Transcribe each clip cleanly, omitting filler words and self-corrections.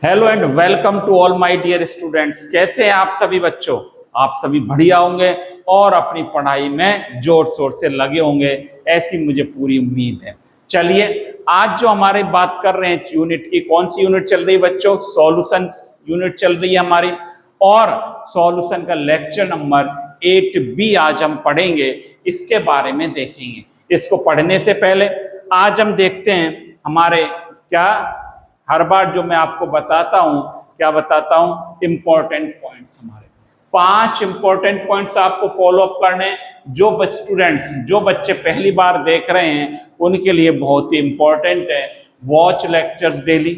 Hello and welcome to all my dear students. कैसे हैं आप सभी बच्चों? आप सभी बढ़िया होंगे और अपनी पढ़ाई में जोर शोर से लगे होंगे, ऐसी मुझे पूरी उम्मीद है। चलिए, आज जो हमारे बात कर रहे हैं यूनिट की, कौन सी यूनिट चल रही है बच्चों? सॉल्यूशन यूनिट चल रही है हमारी, और सॉल्यूशन का लेक्चर नंबर 8B आज हम पढ़ेंगे। इसके बारे में देखेंगे। इसको पढ़ने से पहले आज हम देखते हैं हमारे क्या, हर बार जो मैं आपको बताता हूं, क्या बताता हूं, इंपॉर्टेंट पॉइंट्स। हमारे 5 इंपॉर्टेंट पॉइंट्स आपको फॉलो अप करने, जो बच्चे पहली बार देख रहे हैं उनके लिए बहुत ही इंपॉर्टेंट है। Watch lectures daily,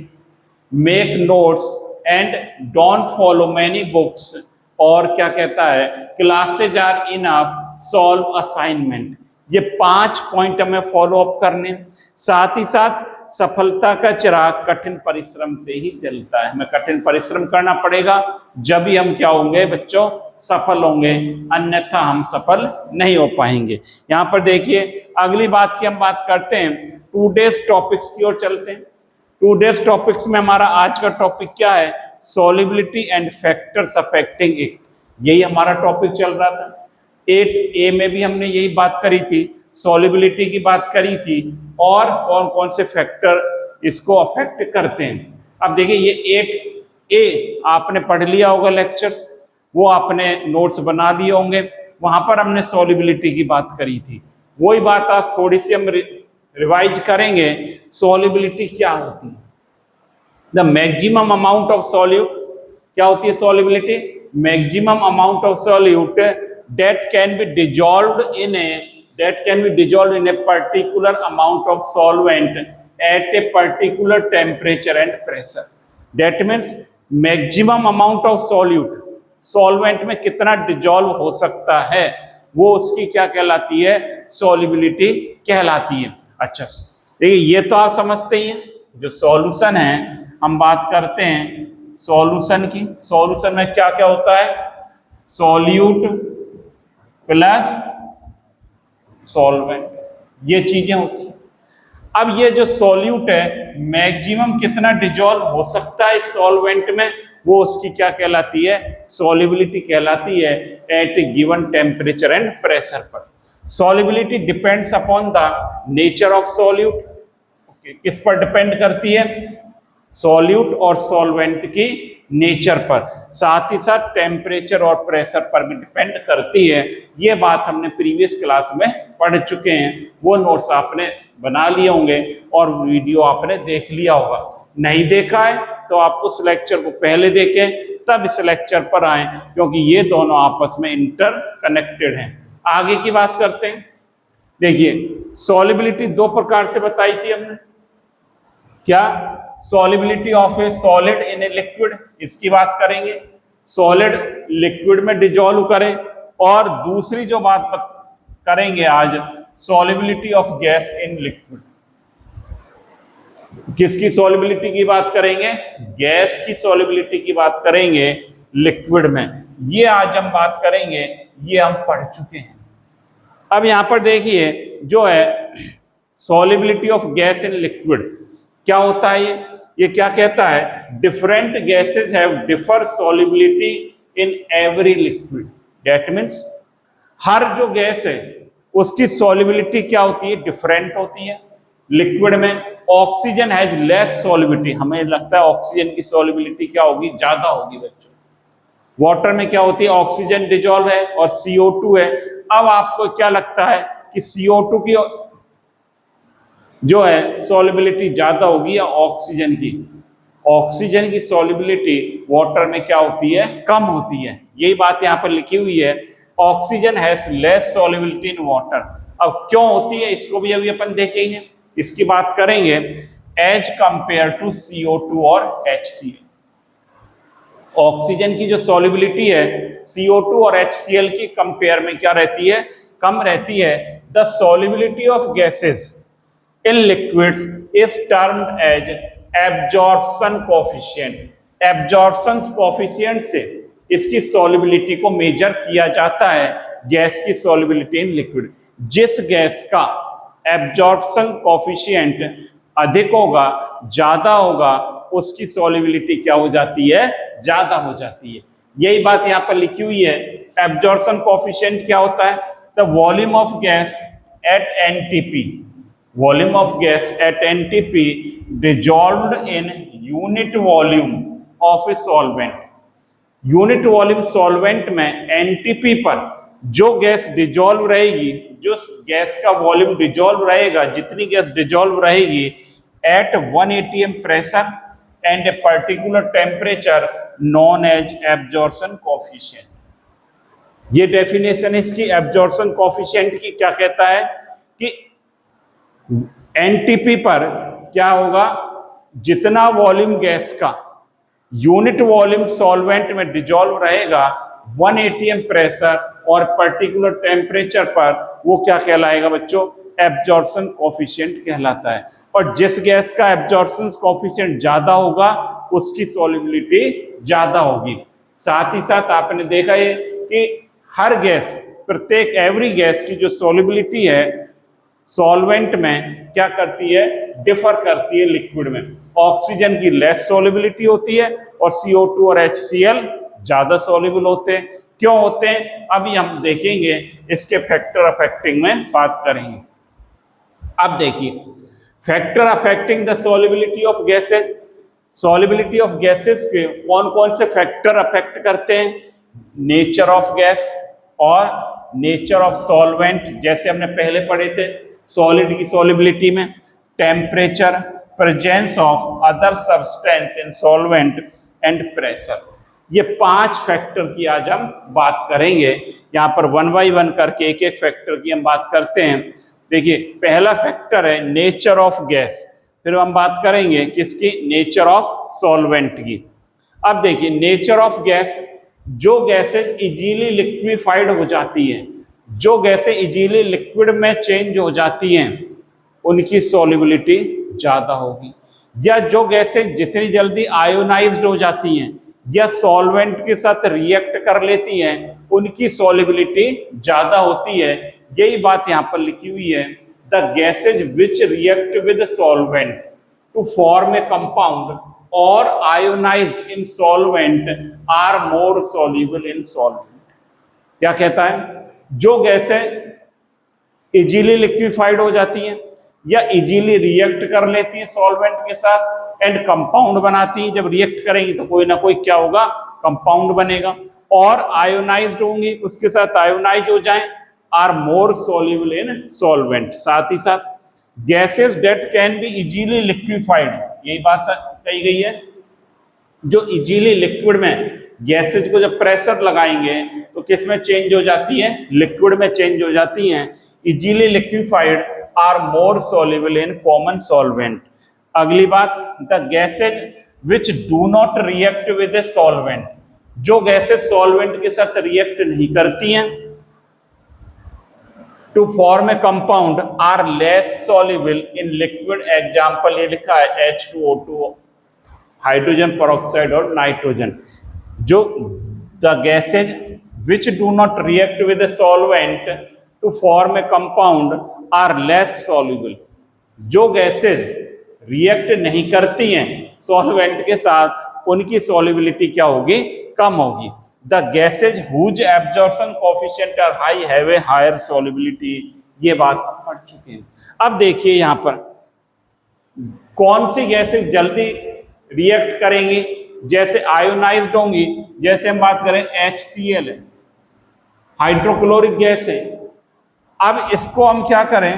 make notes and don't follow many books, और क्या कहता है, classes are enough, solve assignment. ये 5 पॉइंट हमें फॉलो अप करने। साथ ही साथ सफलता का चिराग कठिन परिश्रम से ही जलता है। हमें कठिन परिश्रम करना पड़ेगा, जब ही हम क्या होंगे बच्चों, सफल होंगे, अन्यथा हम सफल नहीं हो पाएंगे। यहाँ पर देखिए, अगली बात की हम बात करते हैं, टुडेज टॉपिक्स की ओर चलते हैं। टुडेज टॉपिक्स में हमारा आज का टॉपिक क्या है? Solubility and factors affecting it. यही हमारा टॉपिक चल रहा था। 8A में भी हमने यही बात करी थी, सॉल्युबिलिटी की बात करी थी, और कौन कौन से फैक्टर इसको अफेक्ट करते हैं। अब देखिए, ये 8A आपने पढ़ लिया होगा लेक्चर्स, वो आपने नोट्स बना लिए होंगे। वहां पर हमने सॉल्युबिलिटी की बात करी थी। वही बात आज थोड़ी सी हम रिवाइज करेंगे। सॉल्युबिलिटी क्या होती है? The maximum amount of solute. क्या होती है solubility? Maximum amount of solute that can be dissolved in a particular amount of solvent at a particular temperature and pressure. That means maximum amount of solute, solvent में कितना dissolve हो सकता है, वो उसकी क्या कहलाती है? सॉल्युबिलिटी कहलाती है। अच्छा, देखिए, ये तो आप समझते ही हैं। जो सॉल्यूशन है, हम बात करते हैं सॉल्यूशन की। सॉल्यूशन में क्या क्या होता है? सॉल्यूट प्लस सॉल्वेंट, ये चीजें होती हैं। अब ये जो सॉल्यूट है, मैक्सिमम कितना डिजॉल्व हो सकता है इस सॉल्वेंट में, वो उसकी क्या कहलाती है? सॉल्युबिलिटी कहलाती है, at a given temperature and pressure पर। Solubility depends upon the nature of solute. किस पर डिपेंड करती है? सॉल्यूट और सॉल्वेंट की नेचर पर, साथ ही साथ टेम्परेचर और प्रेशर पर भी डिपेंड करती है। ये बात हमने प्रीवियस क्लास में पढ़ चुके हैं। वो नोट्स आपने बना लिए होंगे और वीडियो आपने देख लिया होगा। नहीं देखा है तो आप उस लेक्चर को पहले देखें, तब इस लेक्चर पर आए, क्योंकि ये दोनों आपस में इंटर कनेक्टेड हैं। आगे की बात करते हैं। देखिए, सॉल्युबिलिटी 2 प्रकार से बताई थी हमने। क्या? Solubility of A solid in a liquid, इसकी बात करेंगे, सॉलिड लिक्विड में डिजॉल्व करें। और दूसरी जो बात करेंगे आज, solubility of gas in liquid. किसकी सॉल्युबिलिटी की बात करेंगे? गैस की सॉल्युबिलिटी की बात करेंगे लिक्विड में। ये आज हम बात करेंगे, ये हम पढ़ चुके हैं। अब यहां पर देखिए, जो है solubility of gas in liquid, क्या होता है ये क्या कहता है? Different gases have differ solubility in every liquid. That means हर जो गैस है उसकी सॉल्युबिलिटी क्या होती है? डिफरेंट होती है। लिक्विड में ऑक्सीजन हैज लेस सॉल्युबिलिटी, हमें लगता है ऑक्सीजन की सॉल्युबिलिटी क्या होगी? ज्यादा होगी बच्चों। वाटर में क्या होती है? ऑक्सीजन डिजॉल्व है और CO2 है। अब आपको क्या लगता है कि CO2 की जो है सॉल्युबिलिटी ज्यादा होगी या ऑक्सीजन की? ऑक्सीजन की सॉल्युबिलिटी वाटर में क्या होती है? कम होती है। यही बात यहां पर लिखी हुई है, oxygen has less solubility in water. अब क्यों होती है, इसको भी अभी अपन देखेंगे, इसकी बात करेंगे एज कंपेयर टू CO2 और HCl। ऑक्सीजन की जो सॉल्युबिलिटी है CO2 और HCl की कंपेयर में क्या रहती है? कम रहती है। The solubility of gases in liquids is termed as absorption coefficient. Absorption coefficient से इसकी solubility को मेजर किया जाता है, गैस की solubility in liquid। जिस गैस का absorption coefficient अधिक होगा, ज्यादा होगा, उसकी सॉल्युबिलिटी क्या हो जाती है, ज्यादा हो जाती है। यही बात यहाँ पर लिखी हुई है। एब्जॉर्प्शन कोएफिशिएंट क्या होता है, the volume of gas at NTP, volume of gas at NTP dissolved in unit volume of a solvent. Unit volume solvent में एनटीपी पर जो गैस डिजॉल्व रहेगी, जो गैस का वॉल्यूम डिजॉल्व रहेगा, जितनी गैस डिजॉल्व रहेगी at 1 atm pressure and a particular temperature known as absorption coefficient. ये डेफिनेशन इसकी एब्जॉर्प्शन कोएफिशिएंट की क्या कहता है कि एनटीपी पर क्या होगा, जितना वॉल्यूम गैस का यूनिट वॉल्यूम सॉल्वेंट में डिजॉल्व रहेगा 1 atm प्रेशर और पर्टिकुलर टेम्परेचर पर, वो क्या कहलाएगा बच्चों, एब्जॉर्प्शन कोएफिशिएंट कहलाता है। और जिस गैस का एब्जॉर्प्शन कोएफिशिएंट ज्यादा होगा उसकी सॉल्युबिलिटी ज्यादा होगी। साथ ही साथ आपने देखा है कि हर गैस, प्रत्येक एवरी गैस की जो सॉल्युबिलिटी है सॉल्वेंट में क्या करती है, डिफर करती है लिक्विड में। ऑक्सीजन की लेस सॉल्युबिलिटी होती है और CO2 और HCl ज्यादा सॉल्युबल होते हैं। क्यों होते हैं अभी हम देखेंगे, इसके फैक्टर अफेक्टिंग में बात करेंगे। अब देखिए, factor affecting the solubility of gases, solubility of gases के कौन कौन से फैक्टर अफेक्ट करते हैं, नेचर ऑफ गैस और नेचर ऑफ सॉल्वेंट, जैसे हमने पहले पढ़े थे सॉलिड की सॉल्युबिलिटी में, temperature, presence of other substance in solvent and pressure. ये 5 फैक्टर की आज हम बात करेंगे। यहाँ पर 1 by 1 करके एक एक फैक्टर की हम बात करते हैं। देखिए, पहला फैक्टर है नेचर ऑफ गैस, फिर हम बात करेंगे किसकी, नेचर ऑफ सॉल्वेंट की। अब देखिए, नेचर ऑफ गैस, जो गैसेज इजीली लिक्विफाइड हो जाती हैं, जो गैसें इजीली लिक्विड में चेंज हो जाती हैं, उनकी सॉल्युबिलिटी ज्यादा होगी। या जो गैसें जितनी जल्दी आयोनाइज्ड हो जाती हैं या सॉल्वेंट के साथ रिएक्ट कर लेती हैं, उनकी सॉल्युबिलिटी ज्यादा होती है। यही बात यहाँ पर लिखी हुई है, the gases which react with solvent to form a compound और ionised in solvent are more soluble in solvent. क्या कहता है, जो गैसें इजीली लिक्विफाइड हो जाती हैं या इजीली रिएक्ट कर लेती हैं सॉल्वेंट के साथ एंड कंपाउंड बनाती हैं, जब रिएक्ट करेंगी तो कोई ना कोई क्या होगा, कंपाउंड बनेगा, और आयोनाइज्ड होंगी, उसके साथ आयोनाइज हो जाएं, are more soluble in solvent. साथ ही साथ gases that can be easily liquefied, यही बात कही गई है, जो इजीली लिक्विड में गैसेज को जब प्रेशर लगाएंगे तो किस में चेंज हो जाती है, लिक्विड में चेंज हो जाती हैं। Easily liquefied are more soluble in common solvent. अगली बात, the gases which do not react with a solvent, जो गैसेज सॉल्वेंट के साथ रिएक्ट नहीं करती हैं to form a compound are less soluble in liquid. Example ये लिखा है H2O2, हाइड्रोजन पेरोक्साइड और नाइट्रोजन। जो the gases which do not react with a solvent to form a compound are less soluble, जो gases react नहीं करती हैं solvent के साथ, उनकी सॉल्युबिलिटी क्या होगी, कम होगी। The gases whose absorption coefficient are high have a higher solubility, ये बात हम पढ़ चुके हैं। अब देखिए यहाँ पर कौन सी गैसेज जल्दी रिएक्ट करेंगी, जैसे आयोनाइज्ड होंगी, जैसे हम बात करें HCl है, हाइड्रोक्लोरिक गैस है। अब इसको हम क्या करें,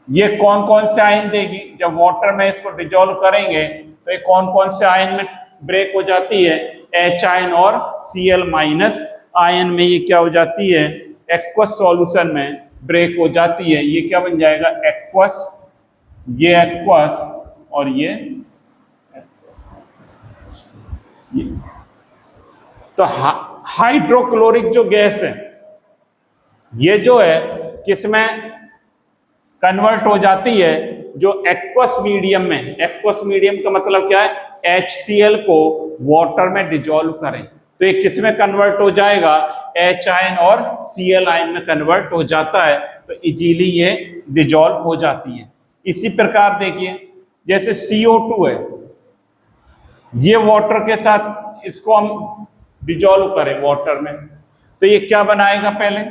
ये कौन कौन से आयन देगी, जब वाटर में इसको डिजोल्व करेंगे तो ये कौन कौन से आयन में ब्रेक हो जाती है, H आयन और Cl माइनस आयन में ये क्या हो जाती है, एक्वस सॉल्यूशन में ब्रेक हो जाती है। ये क्या बन जाएगा, एक्वस, ये एक्वस और ये तो हाइड्रोक्लोरिक जो गैस है ये जो है किसमें कन्वर्ट हो जाती है, जो एक्वस मीडियम में, एक्वस मीडियम का मतलब क्या है, HCl को वाटर में डिजोल्व करें तो ये किस में कन्वर्ट हो जाएगा, H आयन और Cl आयन में कन्वर्ट हो जाता है, तो इजीली ये डिजोल्व हो जाती है। इसी प्रकार देखिए, जैसे CO2 है, ये वाटर के साथ इसको हम डिजोल्व करें वाटर में, तो ये क्या बनाएगा, पहले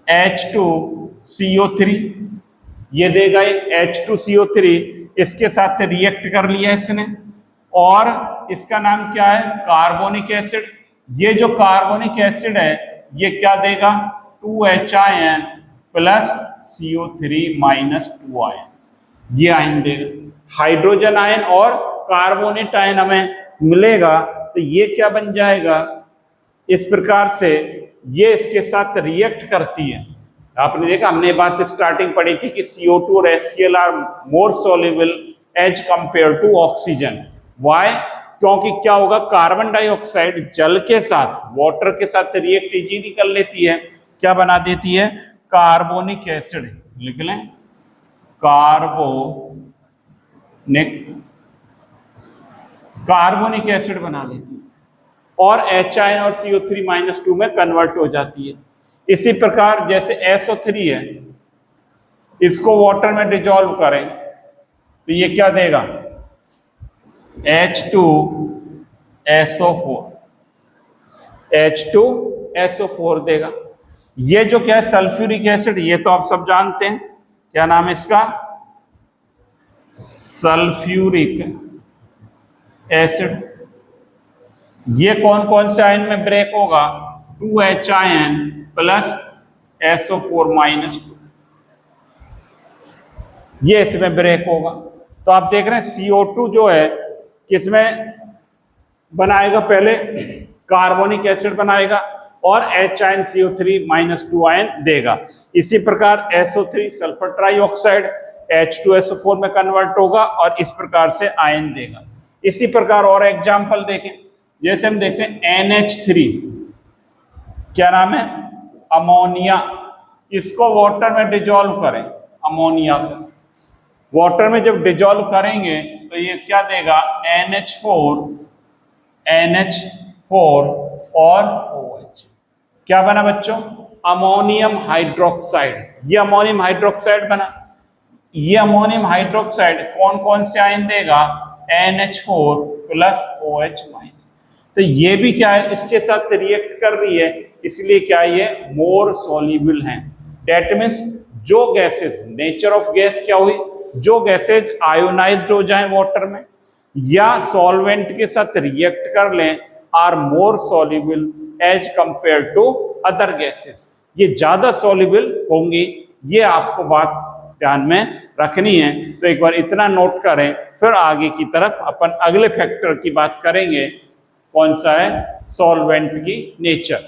H2CO3, ये देगा H2CO3, इसके साथ रिएक्ट कर लिया इसने, और इसका नाम क्या है, कार्बोनिक एसिड। ये जो कार्बोनिक एसिड है ये क्या देगा, 2HIN plus CO3 minus 2 ion, ये आयन देगा। हाइड्रोजन आयन और कार्बोनेट आयन हमें मिलेगा, तो ये क्या बन जाएगा, इस प्रकार से ये इसके साथ रिएक्ट करती है। आपने देखा, हमने बात स्टार्टिंग पढ़ी थी कि CO2 और HCl are more soluble as compare to oxygen. Why? क्योंकि क्या होगा, कार्बन डाइऑक्साइड जल के साथ, वाटर के साथ रिएक्ट इजीली कर लेती है, क्या बना देती है, कार्बोनिक एसिड। लिख लें, कार्बोनिक एसिड बना लेती है, और HIN और CO3 माइनस 2 में कन्वर्ट हो जाती है। इसी प्रकार जैसे SO3 है, इसको वाटर में डिजोल्व करें तो ये क्या देगा, H2SO4 देगा। ये जो क्या है, सल्फ्यूरिक एसिड, ये तो आप सब जानते हैं, क्या नाम है इसका, सल्फ्यूरिक एसिड। ये कौन कौन से आयन में ब्रेक होगा, 2HIN प्लस SO4 माइनस 2, ये इसमें ब्रेक होगा। तो आप देख रहे हैं CO2 जो है किसमें बनाएगा, पहले कार्बोनिक एसिड बनाएगा और HIN CO3 माइनस 2 आयन देगा। इसी प्रकार SO3 सल्फर ट्राइऑक्साइड H2SO4 में कन्वर्ट होगा और इस प्रकार से आयन देगा। इसी प्रकार और एग्जाम्पल देखें, जैसे हम देखते हैं NH3, क्या नाम है, अमोनिया। इसको वाटर में डिजोल्व करें, अमोनिया को वाटर में जब डिजोल्व करेंगे तो ये क्या देगा, NH4 और OH। क्या बना बच्चों, अमोनियम हाइड्रोक्साइड। ये अमोनियम हाइड्रोक्साइड बना। ये अमोनियम हाइड्रोक्साइड कौन कौन से आयन देगा, NH4 प्लस OH माइनस। तो ये भी क्या है, इसके साथ रिएक्ट कर रही है, इसलिए क्या ये मोर सॉल्युबल हैं। दैट मीन्स जो गैसेस, नेचर ऑफ गैस क्या हुई, जो गैसेज आयोनाइज्ड हो जाएं वाटर में या सॉल्वेंट के साथ रिएक्ट कर लें, are more soluble as compare to other gases. ये ज्यादा सॉल्युबल होंगी, ये आपको बात ध्यान में रखनी है। तो एक बार इतना नोट करें, फिर आगे की तरफ अपन अगले फैक्टर की बात करेंगे। कौन सा है, सॉल्वेंट की नेचर।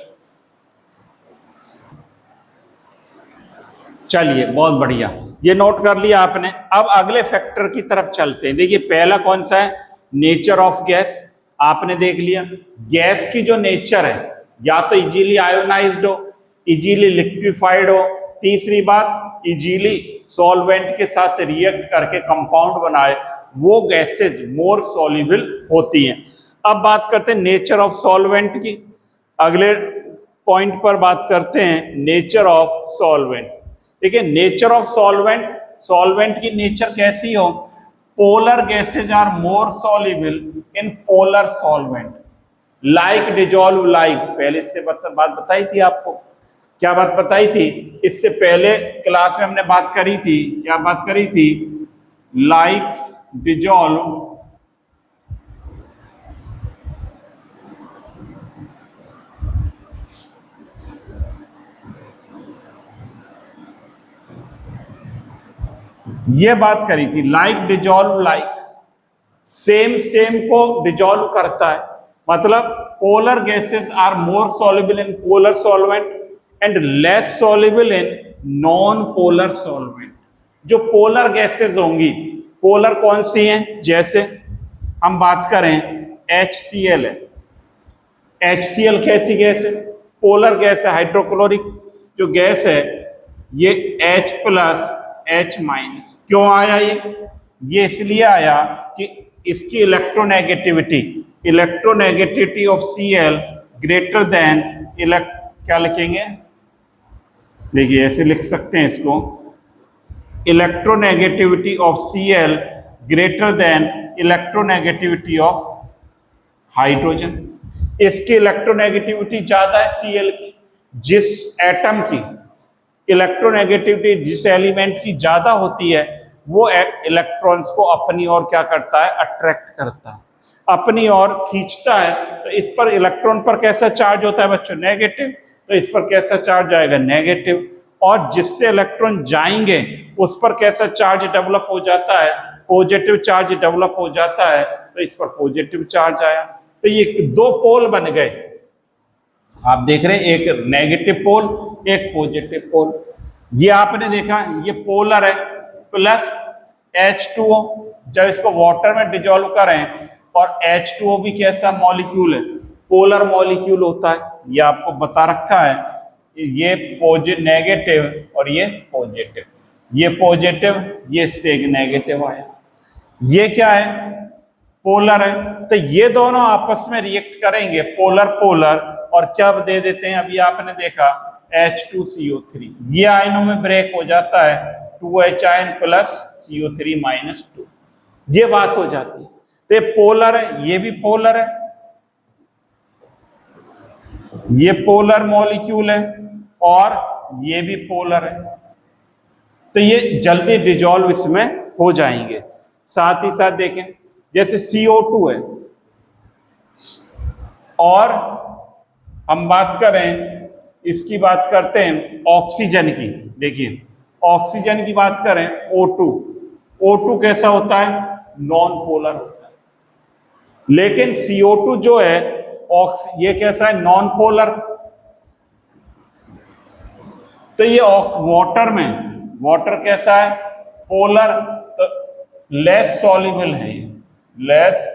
चलिए, बहुत बढ़िया, ये नोट कर लिया आपने। अब अगले फैक्टर की तरफ चलते हैं। देखिए पहला कौन सा है, नेचर ऑफ गैस। आपने देख लिया गैस की जो नेचर है, या तो इजीली आयोनाइज्ड हो, इजीली लिक्विफाइड हो, तीसरी बात इजीली सॉल्वेंट के साथ रिएक्ट करके कंपाउंड बनाए, वो गैसेज मोर सॉल्युबल होती हैं। अब बात करते हैं नेचर ऑफ सॉल्वेंट की। अगले पॉइंट पर बात करते हैं नेचर ऑफ सॉल्वेंट। देखिए नेचर ऑफ सॉल्वेंट, सॉल्वेंट की नेचर कैसी हो, polar gases are more soluble in polar solvent like dissolve like. पहले इससे बात बताई थी आपको, क्या बात बताई थी, इससे पहले क्लास में हमने बात करी थी, क्या बात करी थी, लाइक्स डिजोल्व ये बात करी थी, like dissolve like, same same को डिजोल्व करता है। मतलब polar gases are more soluble in polar solvent and less soluble in non polar solvent. जो पोलर गैसेस होंगी, पोलर कौन सी हैं, जैसे हम बात करें HCl है। HCl कैसी गैस है, पोलर गैस है, हाइड्रोक्लोरिक जो गैस है, ये H प्लस H माइनस। क्यों आया ये इसलिए आया कि इसकी electronegativity of Cl greater than क्या लिखेंगे, देखिए ऐसे लिख सकते हैं इसको, electronegativity of Cl greater than electronegativity of hydrogen. इसकी इलेक्ट्रोनेगेटिविटी ज्यादा है Cl की। जिस एटम की इलेक्ट्रोनेगेटिविटी जिस एलिमेंट की ज्यादा होती है वो इलेक्ट्रॉन्स को अपनी ओर क्या करता है, अट्रैक्ट करता है, अपनी ओर खींचता है। तो इस पर इलेक्ट्रॉन पर कैसा चार्ज होता है बच्चों, नेगेटिव। तो इस पर कैसा चार्ज आएगा, नेगेटिव। और जिससे इलेक्ट्रॉन जाएंगे उस पर कैसा चार्ज डेवलप हो जाता है, पॉजिटिव चार्ज डेवलप हो जाता है। तो इस पर पॉजिटिव चार्ज आया। तो ये दो पोल बन गए, आप देख रहे हैं, एक नेगेटिव पोल एक पॉजिटिव पोल। ये आपने देखा ये पोलर है प्लस H2O। जब इसको वाटर में डिजोल्व करें, और H2O भी कैसा मॉलिक्यूल है, पोलर मॉलिक्यूल होता है। ये आपको बता रखा है, ये नेगेटिव और ये पॉजिटिव, ये पॉजिटिव, ये इससे एक नेगेटिव आया। ये क्या है, पोलर है। तो ये दोनों आपस में रिएक्ट करेंगे, पोलर पोलर, और क्या दे देते हैं, अभी आपने देखा H2CO3। ये आयनों में ब्रेक हो जाता है 2H ion plus CO3 minus 2। ये बात हो जाती है। तो ये पोलर है, ये भी पोलर है, ये पोलर मॉलिक्यूल है, और ये भी पोलर है। तो ये जल्दी डिजॉल्व इसमें हो जाएंगे। साथ ही साथ देखें, जैसे CO2 है, और हम बात करें, इसकी बात करते हैं ऑक्सीजन की। देखिए ऑक्सीजन की बात करें, O2, O2 कैसा होता है, नॉन पोलर होता है। लेकिन CO2 जो है ये कैसा है, नॉन पोलर। तो ये वाटर में, वाटर कैसा है, पोलर। तो लेस सॉल्युबल है, ये less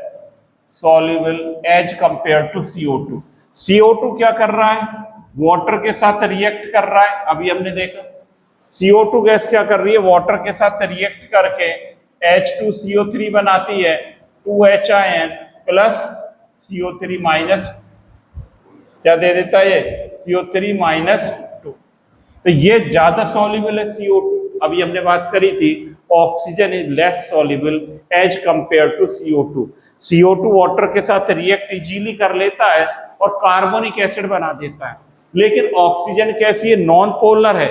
soluble as compare to CO2। CO2 क्या कर रहा है, वाटर के साथ रिएक्ट कर रहा है। अभी हमने देखा CO2 गैस क्या कर रही है, वाटर के साथ रिएक्ट करके H2CO3 बनाती है, 2H ion plus CO3 minus, क्या दे देता है ये, CO3 माइनस 2। तो ये ज्यादा सॉल्युबल है CO2। अभी हमने बात करी थी oxygen is less soluble as compare to CO2। CO2 water के साथ रिएक्ट इजीली कर लेता है और कार्बोनिक एसिड बना देता है। लेकिन ऑक्सीजन कैसी है, नॉन पोलर है।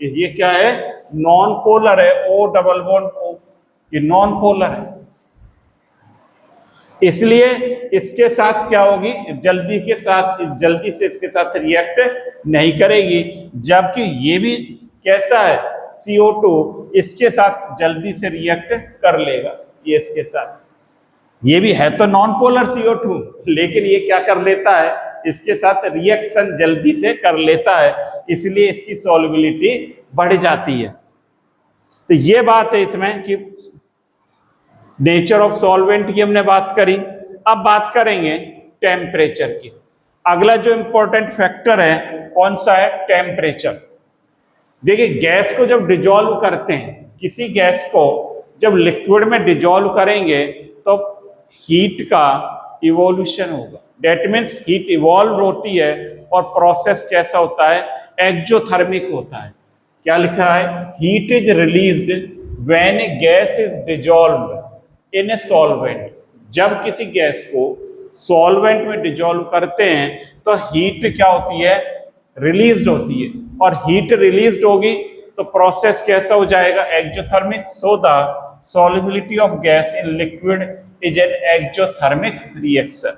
ये क्या है, नॉन पोलर है, O डबल बॉन्ड O, ये नॉन पोलर है। इसलिए इसके साथ क्या होगी, जल्दी से इसके साथ रिएक्ट नहीं करेगी। जबकि ये भी कैसा है, CO2 इसके साथ जल्दी से रिएक्ट कर लेगा। ये इसके साथ, ये भी है तो नॉन पोलर CO2, लेकिन ये क्या कर लेता है, इसके साथ रिएक्शन जल्दी से कर लेता है, इसलिए इसकी सॉल्युबिलिटी बढ़ जाती है। तो ये बात है इसमें कि नेचर ऑफ सॉल्वेंट की हमने बात करी। अब बात करेंगे टेम्परेचर की। अगला जो इंपॉर्टेंट फैक्टर है कौन सा है, टेम्परेचर। देखिए गैस को जब डिजोल्व करते हैं, किसी गैस को जब लिक्विड में डिजोल्व करेंगे तो हीट का इवोल्यूशन होगा। डेट मीन्स हीट इवॉल्व होती है, और प्रोसेस कैसा होता है, एक्जोथर्मिक होता है। क्या लिखा है, heat is released when A gas is dissolved in a solvent. जब किसी गैस को सॉल्वेंट में डिजोल्व करते हैं तो हीट क्या होती है, रिलीज्ड होती है, और हीट रिलीज्ड होगी तो प्रोसेस कैसा हो जाएगा, exothermic. So the solubility of gas in liquid is an exothermic reaction.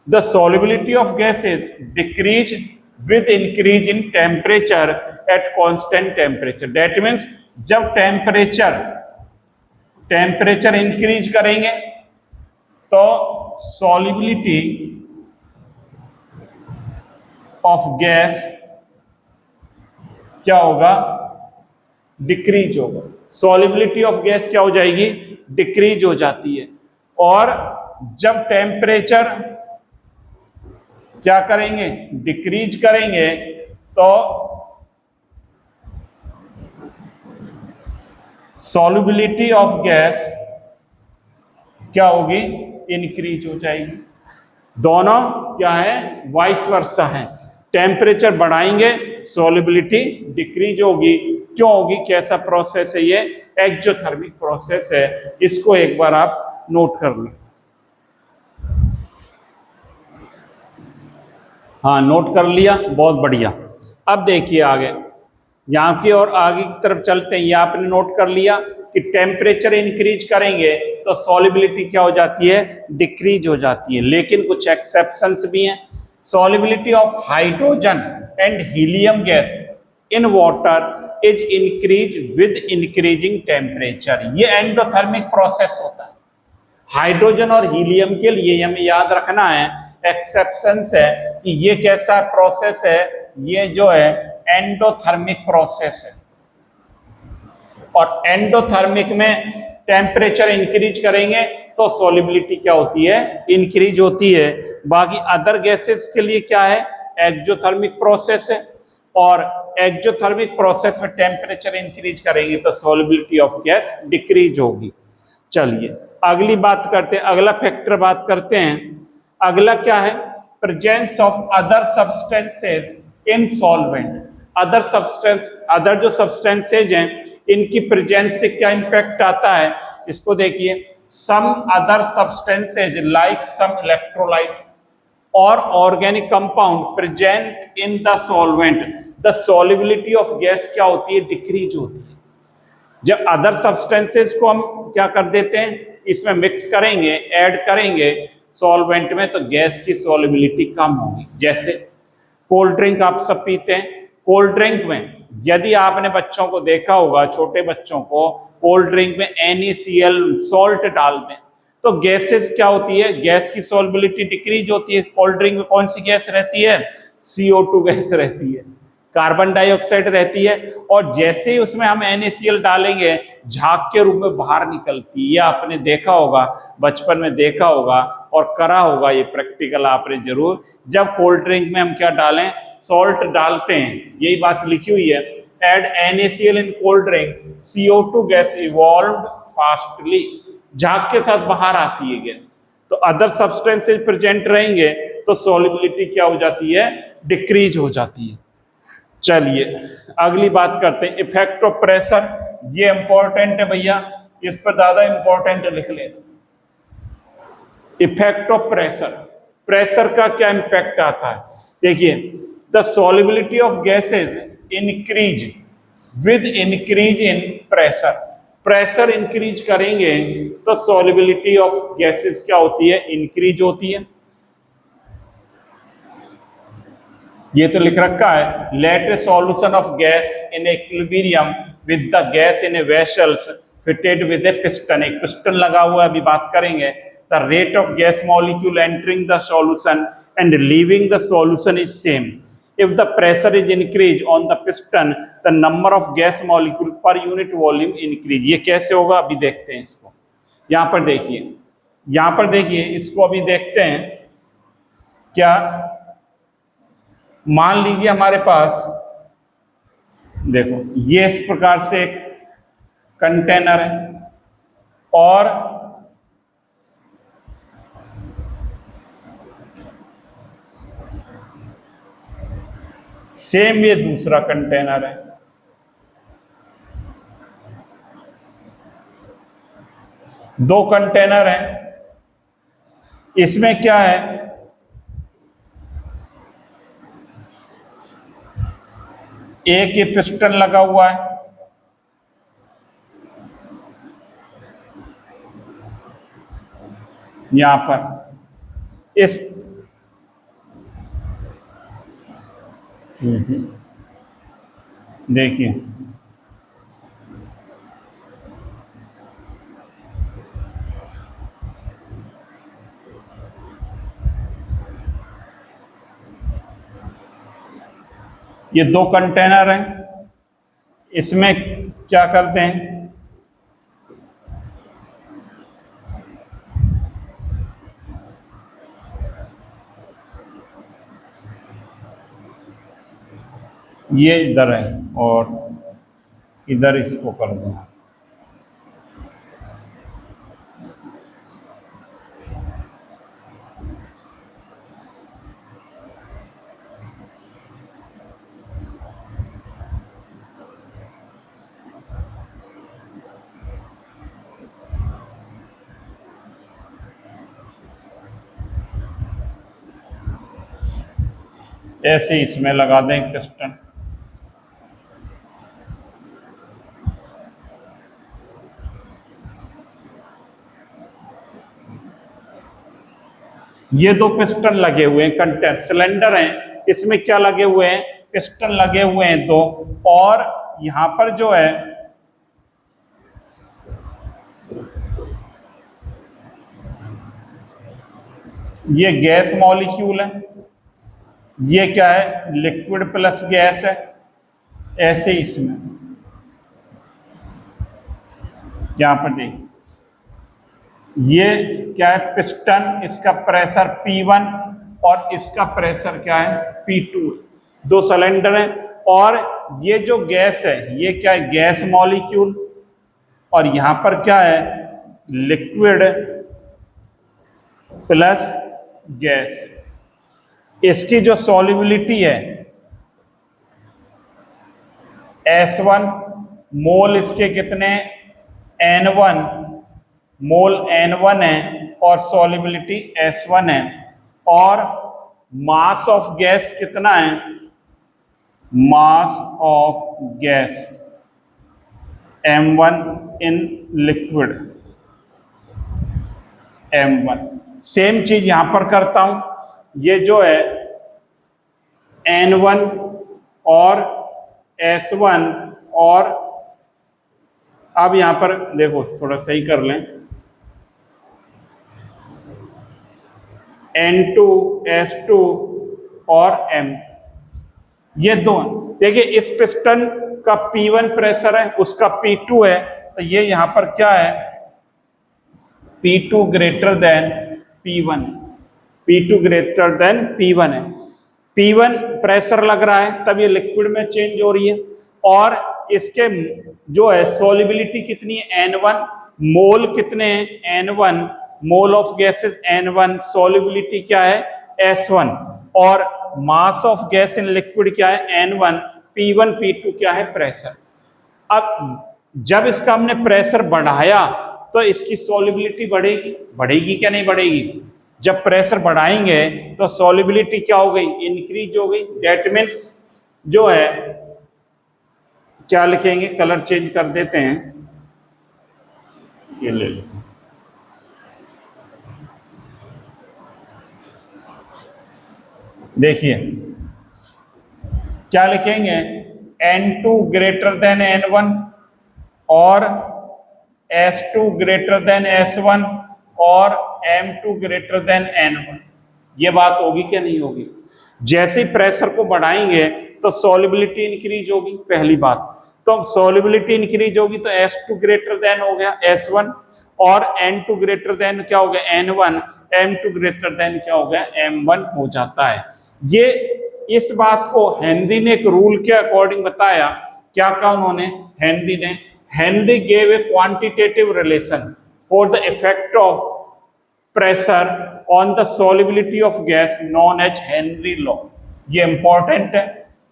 The solubility of gases decrease with increase in temperature at constant temperature. That means जब टेम्परेचर इंक्रीज करेंगे तो solubility of gas क्या होगा, decrease होगा। Solubility of gas क्या हो जाएगी, decrease हो जाती है। और जब टेम्परेचर क्या करेंगे, डिक्रीज करेंगे, तो सॉल्युबिलिटी ऑफ गैस क्या होगी, इंक्रीज हो जाएगी। दोनों क्या है, वाइस वर्सा है। टेम्परेचर बढ़ाएंगे, सॉल्युबिलिटी डिक्रीज होगी। क्यों होगी, कैसा प्रोसेस है ये, एक्जोथर्मिक प्रोसेस है। इसको एक बार आप नोट कर लो। हाँ, नोट कर लिया, बहुत बढ़िया। अब देखिए आगे, यहाँ की और आगे की तरफ चलते हैं। ये आपने नोट कर लिया कि टेम्परेचर इंक्रीज करेंगे तो सॉल्युबिलिटी क्या हो जाती है, डिक्रीज हो जाती है। लेकिन कुछ एक्सेप्शंस भी हैं। Solubility of hydrogen and helium gas in water is increase with increasing temperature. ये एंडोथर्मिक प्रोसेस होता है। हाइड्रोजन और हीलियम के लिए हमें याद रखना है, एक्सेप्शंस है कि ये कैसा प्रोसेस है, ये जो है एंडोथर्मिक प्रोसेस है। और एंडोथर्मिक में टेम्परेचर इंक्रीज करेंगे तो सॉल्युबिलिटी क्या होती है, इंक्रीज होती है। बाकी अदर गैसेस के लिए क्या है, एक्सोथर्मिक प्रोसेस है। और एक्सोथर्मिक प्रोसेस में टेम्परेचर इंक्रीज करेंगे तो सॉल्युबिलिटी ऑफ गैस डिक्रीज होगी। चलिए अगली बात करते हैं, अगला फैक्टर बात करते हैं। अगला क्या है, presence of other substances in solvent. Other substance, other जो सब्सटेंसेज हैं इनकी प्रेजेंस से क्या इंपैक्ट आता है, इसको देखिए। Some other substances like some electrolyte और organic compound present in the solvent, the solubility of gas क्या होती है, डिक्रीज होती है। जब अदर सब्सटेंसेस को हम क्या कर देते हैं, इसमें मिक्स करेंगे, ऐड करेंगे सॉल्वेंट में, तो गैस की सॉल्युबिलिटी कम होगी। जैसे कोल्ड ड्रिंक आप सब पीते हैं, कोल्ड ड्रिंक में यदि आपने बच्चों को देखा होगा, छोटे बच्चों को कोल्ड ड्रिंक में NaCl सॉल्ट डाल दें तो गैसेस क्या होती है, गैस की सॉल्युबिलिटी डिक्रीज होती है। कोल्ड ड्रिंक में कौन सी गैस रहती है, CO2 गैस रहती है, कार्बन डाइऑक्साइड रहती है। और जैसे ही उसमें हम NaCl डालेंगे झाग के रूप में बाहर निकलती है। ये आपने देखा होगा, बचपन में देखा होगा और करा होगा, ये प्रैक्टिकल आपने जरूर। जब कोल्ड ड्रिंक में हम क्या डालें, सॉल्ट डालते हैं, यही बात लिखी हुई है, add NaCl in cold drink, CO2 gas evolved fastly, झाग के साथ बाहर आती है गैस। तो अदर सब्सटेंसेज प्रेजेंट रहेंगे तो सॉल्युबिलिटी क्या हो जाती है, डिक्रीज हो जाती है। चलिए अगली बात करते हैं, इफेक्ट ऑफ प्रेशर। ये इंपॉर्टेंट है भैया, इस पर ज्यादा इंपॉर्टेंट लिख लेना। इफेक्ट ऑफ प्रेशर, प्रेशर का क्या इंपैक्ट आता है, देखिए। The solubility of gases increase with increase in pressure. Pressure increase करेंगे तो सॉल्युबिलिटी ऑफ गैसेस क्या होती है, इंक्रीज होती है। ये तो लिख रखा है, let a solution of gas in equilibrium with the gas in a vessels fitted with a piston. एक पिस्टन लगा हुआ है, अभी बात करेंगे। The rate of gas molecule entering the solution and leaving the solution is same. If the pressure is increased on the piston, the number of gas molecule per unit volume increase। ये कैसे होगा अभी देखते हैं इसको। यहाँ पर देखिए, यहाँ पर देखिए, इसको अभी देखते हैं। क्या, मान लीजिए हमारे पास, देखो ये इस प्रकार से एक कंटेनर है और सेम ये दूसरा कंटेनर है। दो कंटेनर हैं, इसमें क्या है, एक ये पिस्टन लगा हुआ है, यहां पर इस देखिए ये दो कंटेनर हैं, इसमें क्या करते हैं, ये इधर है और इधर इसको कर देना। ऐसे इसमें लगा दें पिस्टन। ये दो पिस्टन लगे हुए हैं, कंटेनर सिलेंडर हैं, इसमें क्या लगे हुए हैं, पिस्टन लगे हुए हैं दो। और यहां पर जो है ये गैस मॉलिक्यूल है, ये क्या है, लिक्विड प्लस गैस है। ऐसे इसमें यहां पर देखिए, ये क्या है, पिस्टन, इसका प्रेशर P1 और इसका प्रेशर क्या है, P2। दो सिलेंडर हैं और ये जो गैस है ये क्या है, गैस मॉलिक्यूल, और यहां पर क्या है, लिक्विड प्लस गैस। इसकी जो सॉल्युबिलिटी है S1 मोल, इसके कितने, N1 मोल N1 है और सॉल्युबिलिटी S1 है। और मास ऑफ गैस कितना है, mass of gas M1 in liquid M1। Same चीज यहां पर करता हूं, ये जो है N1 और S1, और अब यहां पर देखो थोड़ा सही कर लें, N2 S2 और M, ये दो। देखिए इस पिस्टन का P1 प्रेशर है, उसका P2 है, तो ये यहां पर क्या है, P2 greater than P1, P2 greater than P1 है। P1 प्रेशर लग रहा है तब ये लिक्विड में चेंज हो रही है, और इसके जो है सॉल्युबिलिटी कितनी है, N1, मोल कितने हैं, N1, mole of gases N1, solubility क्या है, S1, और mass of gas in liquid क्या है, N1, P1 P2 क्या है, प्रेशर। अब जब इसका हमने प्रेशर बढ़ाया तो इसकी सॉल्युबिलिटी बढ़ेगी, बढ़ेगी क्या नहीं बढ़ेगी, जब प्रेशर बढ़ाएंगे तो सॉल्युबिलिटी क्या हो गई, इंक्रीज हो गई। दैट मीन्स जो है क्या लिखेंगे, कलर चेंज कर देते हैं, ये ले लेते हैं, देखिए क्या लिखेंगे, N2 ग्रेटर देन N1 और S2 ग्रेटर देन S1 और M2 ग्रेटर देन N1। ये बात होगी क्या नहीं होगी, जैसे प्रेशर को बढ़ाएंगे तो सॉल्युबिलिटी इंक्रीज होगी, पहली बात। तो सॉल्युबिलिटी इंक्रीज होगी तो S2 ग्रेटर देन हो गया S1, और N2 ग्रेटर देन क्या हो गया, N1, M2 ग्रेटर देन क्या हो गया, M1 हो जाता है। ये इस बात को हेनरी ने एक रूल के अकॉर्डिंग बताया। क्या कहा उन्होंने, Henry gave a quantitative relation for the effect of pressure on the solubility of gas known as Henry law. ये इंपॉर्टेंट है,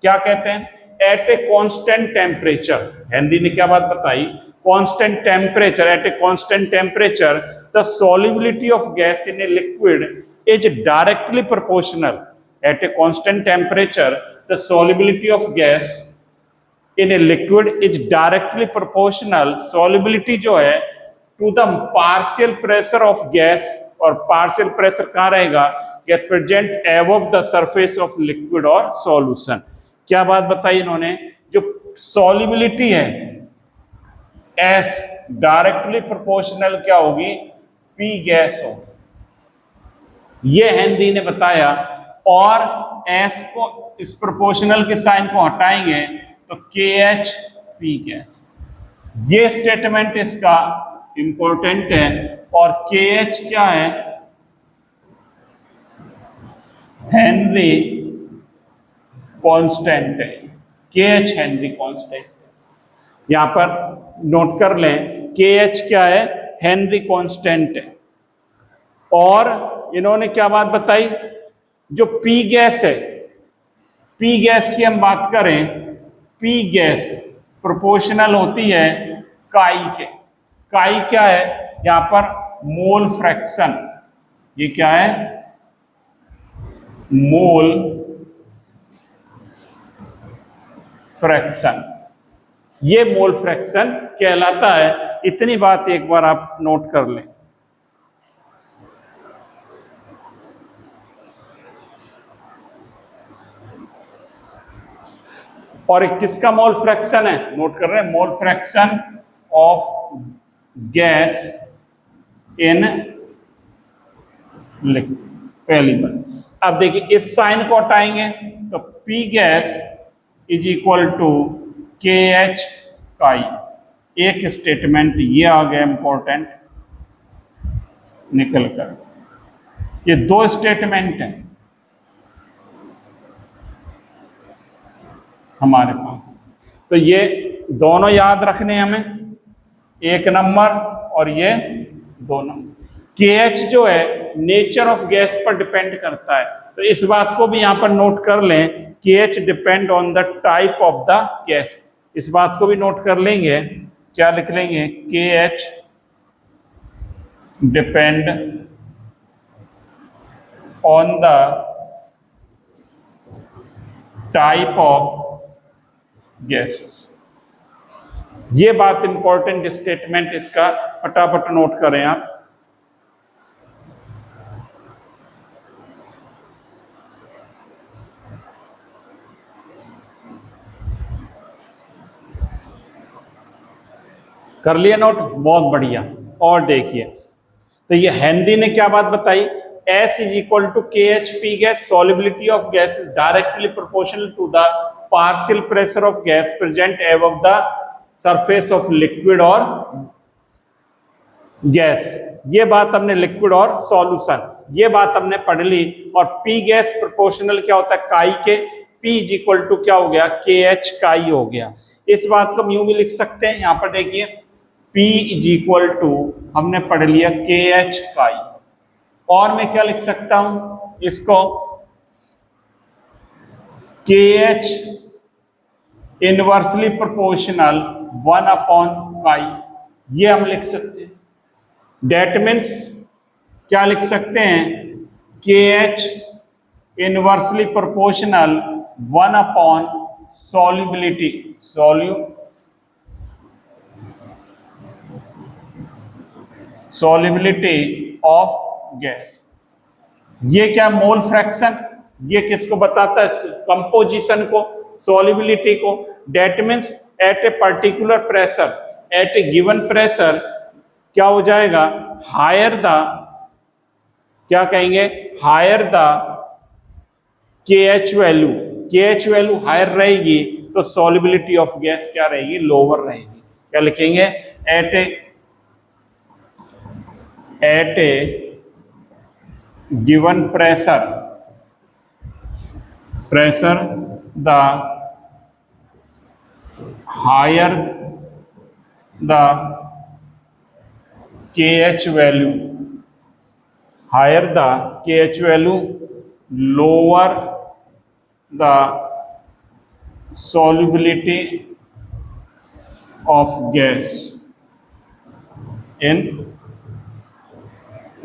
क्या कहते हैं, at a constant temperature, Henry ने क्या बात बताई, constant temperature, at a constant temperature the solubility of gas in a liquid is directly proportional, at a constant temperature the solubility of gas in a liquid is directly proportional, solubility जो है to the partial pressure of gas, और partial pressure कहां रहेगा, get present above the surface of liquid और solution. क्या बात बताई इन्होंने, जो सॉल्युबिलिटी है एस डायरेक्टली प्रोपोर्शनल क्या होगी, पी गैस हो, ये हेनरी ने बताया। और एस को, इस प्रोपोर्शनल के साइन को हटाएंगे तो के एच पी गैस। ये स्टेटमेंट इसका इंपॉर्टेंट है। और के एच क्या है, हेनरी कांस्टेंट है, के एच हेनरी कांस्टेंट, यहां पर नोट कर लें, के एच क्या है, हेनरी कांस्टेंट है। और इन्होंने क्या बात बताई, जो पी गैस है, पी गैस की हम बात करें, पी गैस प्रोपोर्शनल होती है काई के। काई क्या है, यहां पर मोल फ्रैक्शन, ये क्या है, मोल फ्रैक्शन, ये मोल फ्रैक्शन कहलाता है। इतनी बात एक बार आप नोट कर लें। और एक किसका मोल फ्रैक्शन है, नोट कर रहे हैं, mole fraction of gas in liquid, पहली बात। अब देखिए इस साइन को हटाएंगे तो P gas is equal to K H chi. एक स्टेटमेंट ये आ गया इंपॉर्टेंट निकल कर, ये दो स्टेटमेंट हैं हमारे पास, तो ये दोनों याद रखने हैं हमें, एक नंबर और ये दो नंबर। के एच जो है नेचर ऑफ गैस पर डिपेंड करता है, तो इस बात को भी यहां पर नोट कर लें, के H depend on the type of the gas. इस बात को भी नोट कर लेंगे, क्या लिख लेंगे, के H depend on the type of gases. ये बात इंपॉर्टेंट स्टेटमेंट, इसका फटाफट नोट करें आप। कर लिया नोट, बहुत बढ़िया। और देखिए तो ये हेनरी ने क्या बात बताई, S is equal to K H P gas, solubility of gas is directly proportional to the partial pressure of gas present above the surface of liquid और गैस। ये बात हमने लिक्विड और सॉल्यूशन, ये बात हमने पढ़ ली। और पी गैस प्रोपोर्शनल क्या होता है, काई के, पी इज इक्वल टू क्या हो गया, के एच काई हो गया। इस बात को हम यूं भी लिख सकते हैं, यहां पर देखिए P इज इक्वल टू हमने पढ़ लिया के एच काई, और मैं क्या लिख सकता हूं इसको, के एच इनवर्सली प्रोपोर्शनल 1 अपॉन काई, ये हम लिख सकते हैं। डेट मीन्स क्या लिख सकते हैं, के H inversely proportional 1 upon solubility, solubility of gas. ये क्या, मोल फ्रैक्शन, ये किसको बताता है, कंपोजिशन को, सॉल्युबिलिटी को। That means at a particular pressure, at a given pressure क्या हो जाएगा, हायर द, क्या कहेंगे, higher the K H value, K H value higher रहेगी तो सॉल्युबिलिटी ऑफ गैस क्या रहेगी, लोअर रहेगी। क्या लिखेंगे, at a given pressure the higher the KH value, lower the solubility of gas in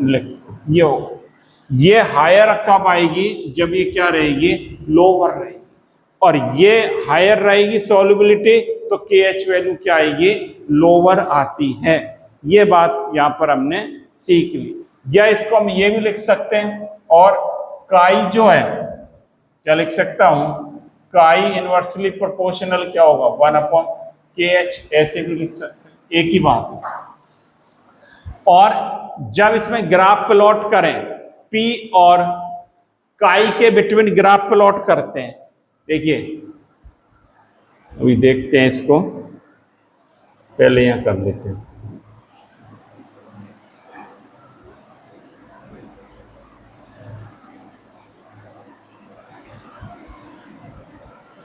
liquid. ये हायर कब आएगी, जब ये क्या रहेगी, लोअर रहेगी। और ये हायर रहेगी सॉल्युबिलिटी तो के एच वैल्यू क्या आएगी, लोअर आती है। ये बात यहां पर हमने सीख ली। या इसको हम ये भी लिख सकते हैं, और काई जो है, क्या लिख सकता हूं, काई इनवर्सली प्रोपोर्शनल क्या होगा, 1 अपॉन के एच, ऐसे भी लिख सकते हैं, एक ही बात है। और जब इसमें ग्राफ प्लॉट करें, P और काई के बिटवीन ग्राफ प्लॉट करते हैं, देखिए अभी देखते हैं इसको, पहले यहां कर लेते हैं।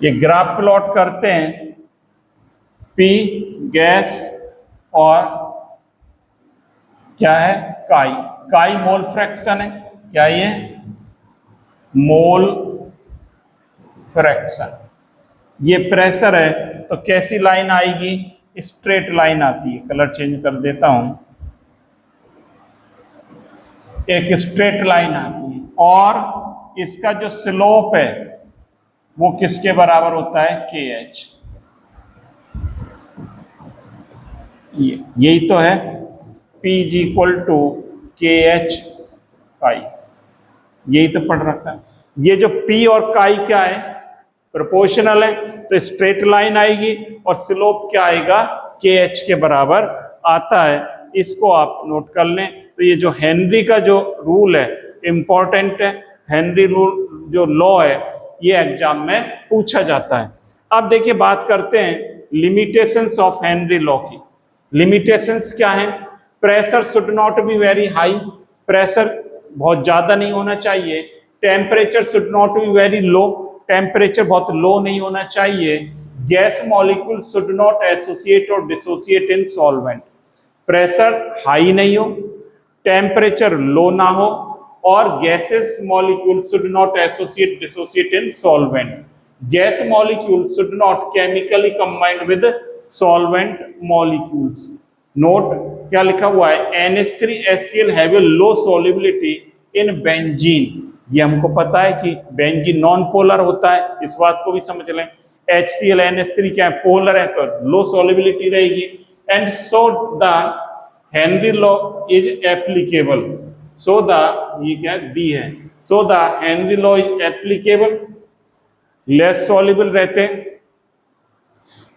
ये ग्राफ प्लॉट करते हैं, P गैस और क्या है, काई। काई मोल फ्रैक्शन है, क्या ये, मोल फ्रैक्शन। ये प्रेशर है तो कैसी लाइन आएगी, स्ट्रेट लाइन आती है। कलर चेंज कर देता हूं, एक स्ट्रेट लाइन आती है, और इसका जो स्लोप है वो किसके बराबर होता है, के एच। यही तो है, P is equal to K H काई, यही तो पढ़ रखा है। ये जो P और काई क्या है, प्रोपोर्शनल है, तो स्ट्रेट लाइन आएगी और स्लोप क्या आएगा, के एच के बराबर आता है। इसको आप नोट कर लें। तो ये जो हेनरी का जो रूल है इंपॉर्टेंट है, हेनरी रूल जो लॉ है ये एग्जाम में पूछा जाता है। अब देखिए बात करते हैं लिमिटेशंस ऑफ हेनरी लॉ की। लिमिटेशंस क्या है? Pressure should not be very high, pressure बहुत ज्यादा नहीं होना चाहिए। Temperature should not be very low, temperature बहुत लो नहीं होना चाहिए। Gas molecule should not associate और dissociate in solvent, pressure high नहीं हो, टेम्परेचर लो ना हो, और gases molecule should not associate dissociate in solvent. Gas molecule should not chemically combined with solvent molecules. Note क्या लिखा हुआ है, NH3HCl have a low solubility in benzene. ये हमको पता है कि बेंजीन नॉन पोलर होता है, इस बात को भी समझ लें। HCl NH3 क्या है, पोलर है, तो लो सॉल्युबिलिटी रहेगी। And so the Henry law is applicable, so the, ये क्या दी है, so the Henry law is applicable, less soluble रहते हैं।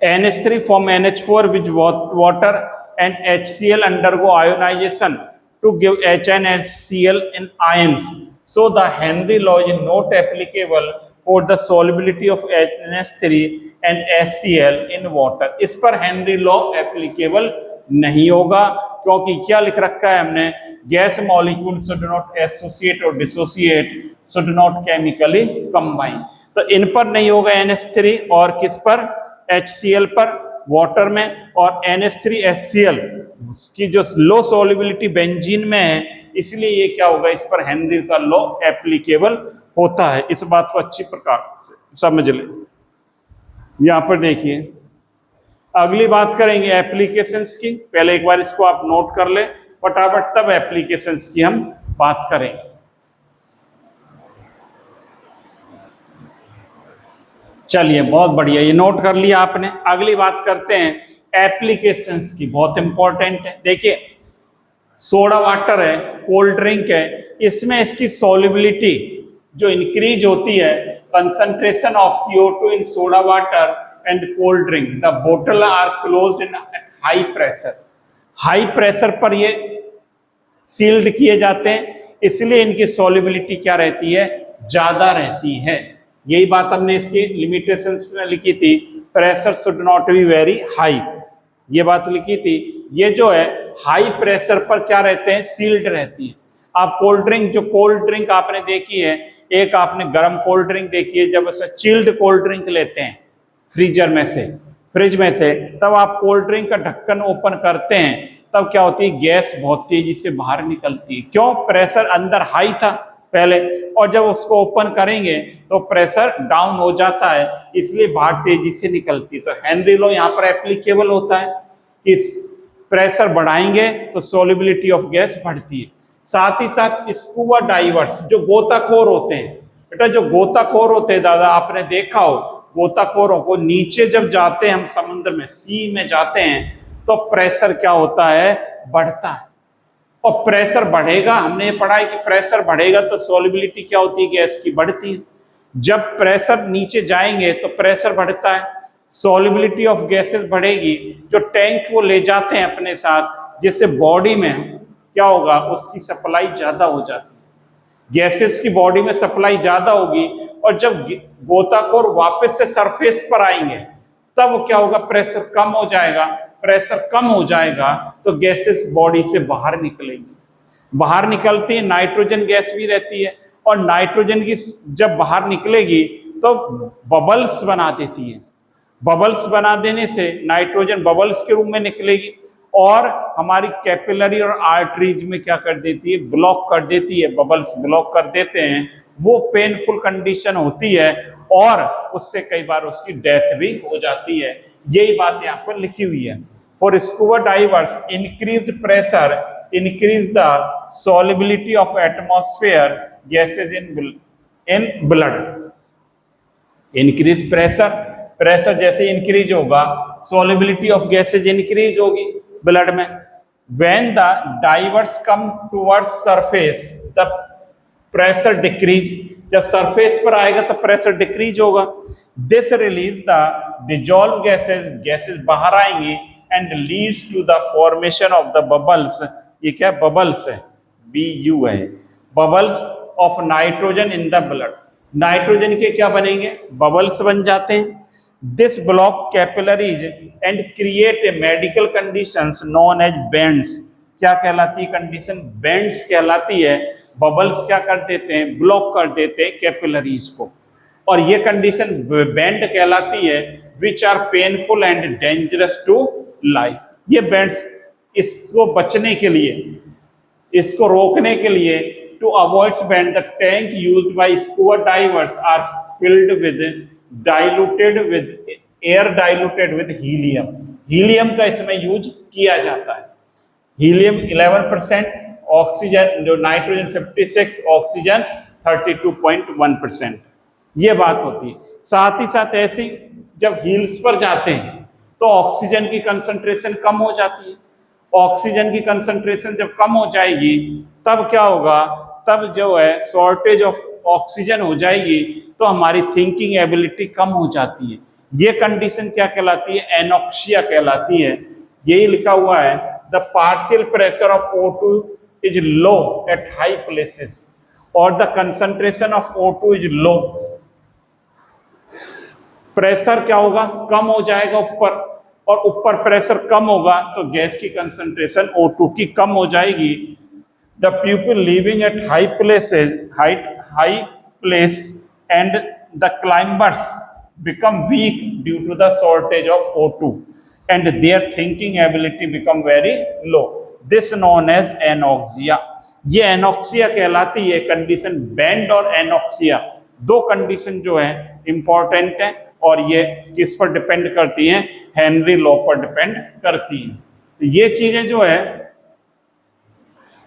NH3 form NH4 with water and HCl undergo ionization to give HNHCl in ions. So the Henry law is not applicable for the solubility of NH3 and HCl in water. इस पर Henry law applicable नहीं होगा, क्योंकि क्या लिख रखा है हमने, gas molecule should not associate और dissociate, should not chemically combine. तो इन पर नहीं होगा NH3, और किस पर, HCl पर, वाटर में, और NH3HCl की जो लो सॉल्युबिलिटी बेंजीन में है, इसलिए ये क्या होगा, इस पर हेनरी का लॉ एप्लीकेबल होता है। इस बात को अच्छी प्रकार से समझ ले। यहां पर देखिए अगली बात करेंगे एप्लीकेशंस की। पहले एक बार इसको आप नोट कर ले फटाफट, तब एप्लीकेशंस की हम बात करेंगे। चलिए बहुत बढ़िया, ये नोट कर लिया आपने। अगली बात करते हैं एप्लीकेशंस की, बहुत इंपॉर्टेंट है। देखिए सोडा वाटर है, कोल्ड ड्रिंक है, इसमें इसकी सॉल्युबिलिटी जो इंक्रीज होती है, concentration of CO2 in soda water and cold drink, the बोतल are closed in high pressure. High pressure पर ये सील्ड किए जाते हैं, इसलिए इनकी सॉल्युबिलिटी क्या रहती है, ज्यादा रहती है। यही बात हमने इसकी लिमिटेशंस में लिखी थी, pressure should not be very high, ये बात लिखी थी। ये जो है हाई प्रेशर पर क्या रहते हैं, सील्ड रहती है। आप कोल्ड ड्रिंक, जो कोल्ड ड्रिंक आपने देखी है, एक आपने गर्म कोल्ड ड्रिंक देखी है, जब उसे चिल्ड कोल्ड ड्रिंक लेते हैं फ्रीजर में से, फ्रिज में से, तब आप कोल्ड ड्रिंक का ढक्कन ओपन करते हैं, तब क्या होती है, गैस बहुत तेजी से बाहर निकलती है। क्यों, प्रेशर अंदर हाई था पहले, और जब उसको ओपन करेंगे तो प्रेशर डाउन हो जाता है, इसलिए बाहर तेजी से निकलती है। तो हेनरी लॉ यहाँ पर एप्लीकेबल होता है कि प्रेशर बढ़ाएंगे तो सॉल्युबिलिटी ऑफ गैस बढ़ती है। साथ ही साथ स्कूबा डाइवर्स, जो गोताखोर होते हैं, बेटा जो गोताखोर होते हैं, दादा आपने देखा हो गोताखोरों को, नीचे जब जाते हैं हम समुद्र में, सी में जाते हैं, तो प्रेशर क्या होता है, बढ़ता है। और प्रेशर बढ़ेगा, हमने ये पढ़ा है कि प्रेशर बढ़ेगा तो सॉल्युबिलिटी क्या होती है, गैस की बढ़ती है। जब प्रेशर नीचे जाएंगे तो प्रेशर बढ़ता है, सॉल्युबिलिटी ऑफ गैसेस बढ़ेगी, जो टैंक वो ले जाते हैं अपने साथ, जिससे बॉडी में क्या होगा, उसकी सप्लाई ज्यादा हो जाती है, गैसेस की बॉडी में सप्लाई ज्यादा होगी। और जब गोताखोर वापस से सरफेस पर आएंगे तब क्या होगा, प्रेशर कम हो जाएगा। प्रेशर कम हो जाएगा तो गैसेस बॉडी से बाहर निकलेंगी। बाहर निकलती है, नाइट्रोजन गैस भी रहती है, और नाइट्रोजन की जब बाहर निकलेगी तो बबल्स बना देती है। बबल्स बना देने से नाइट्रोजन बबल्स के रूप में निकलेगी, और हमारी कैपिलरी और आर्टरीज में क्या कर देती है, ब्लॉक कर देती है। बबल्स ब्लॉक कर देते हैं, वो पेनफुल कंडीशन होती है, और उससे कई बार उसकी डेथ भी हो जाती है। यही बात यहाँ पर लिखी हुई है। For scuba divers increased pressure increase the solubility of atmosphere gases in blood. Increase pressure, pressure जैसे इंक्रीज होगा, सॉल्युबिलिटी ऑफ गैसेज इंक्रीज होगी, ब्लड में। When the divers come towards surface the pressure decrease, जब surface पर आएगा तो pressure decrease होगा। This release the dissolve gases, gases बाहर आएंगी and leads to the formation of the bubbles. ये क्या बबल्स है, BU है, bubbles of nitrogen in the blood. Nitrogen के क्या बनेंगे, बबल्स बन जाते हैं। This block capillaries and create a medical conditions known as bends. क्या कहलाती है कंडीशन, बेंड्स कहलाती है। बबल्स क्या कर देते हैं, ब्लॉक कर देते हैं कैपिलरीज को, और ये कंडीशन बेंड कहलाती है, which are painful and dangerous to life. ये बेंड्स, इसको बचने के लिए, इसको रोकने के लिए, to avoid bend the tank used by scuba divers are filled with diluted with air, diluted with helium. Helium का इसमें यूज किया जाता है। हीलियम 11%, ऑक्सीजन जो नाइट्रोजन 56, ऑक्सीजन 32.1%। ये बात होती है। साथ ही साथ ऐसे जब हील्स पर जाते हैं तो ऑक्सीजन की कंसंट्रेशन कम हो जाती है। ऑक्सीजन की कंसंट्रेशन जब कम हो जाएगी तब क्या होगा, तब जो है शॉर्टेज ऑफ ऑक्सीजन हो जाएगी, तो हमारी थिंकिंग एबिलिटी कम हो जाती है। ये कंडीशन क्या कहलाती है, एनॉक्सिया कहलाती है। यही लिखा हुआ है, the partial pressure of O2 is low at high places और the concentration of O2 is low. Pressure क्या होगा, कम हो जाएगा ऊपर, और ऊपर प्रेशर कम होगा तो गैस की कंसंट्रेशन O2 की कम हो जाएगी। The people living at high places, high place and the climbers become weak due to the shortage of O2 and their thinking ability become very low. This known as anoxia. ये anoxia कहलाती है condition. Bend और anoxia दो condition जो है important है, और ये किस पर डिपेंड करती हैं, हेनरी लॉ पर डिपेंड करती हैं। तो ये चीजें जो है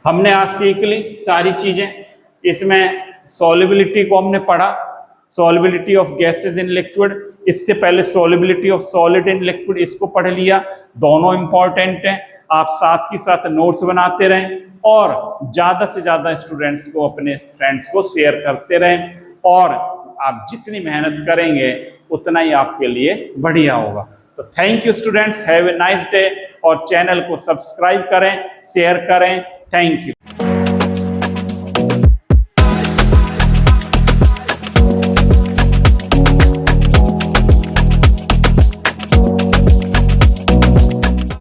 हमने आज सीख ली सारी चीजें। इसमें सॉल्युबिलिटी को हमने पढ़ा, solubility of gases in liquid, इससे पहले solubility of solid in liquid, इसको पढ़ लिया। दोनों इंपॉर्टेंट हैं। आप साथ ही साथ नोट्स बनाते रहें और ज्यादा से ज्यादा स्टूडेंट्स को, अपने फ्रेंड्स को शेयर करते रहें, और आप जितनी मेहनत करेंगे उतना ही आपके लिए बढ़िया होगा। तो thank you students, have a nice day, और चैनल को सब्सक्राइब करें, शेयर करें। Thank you.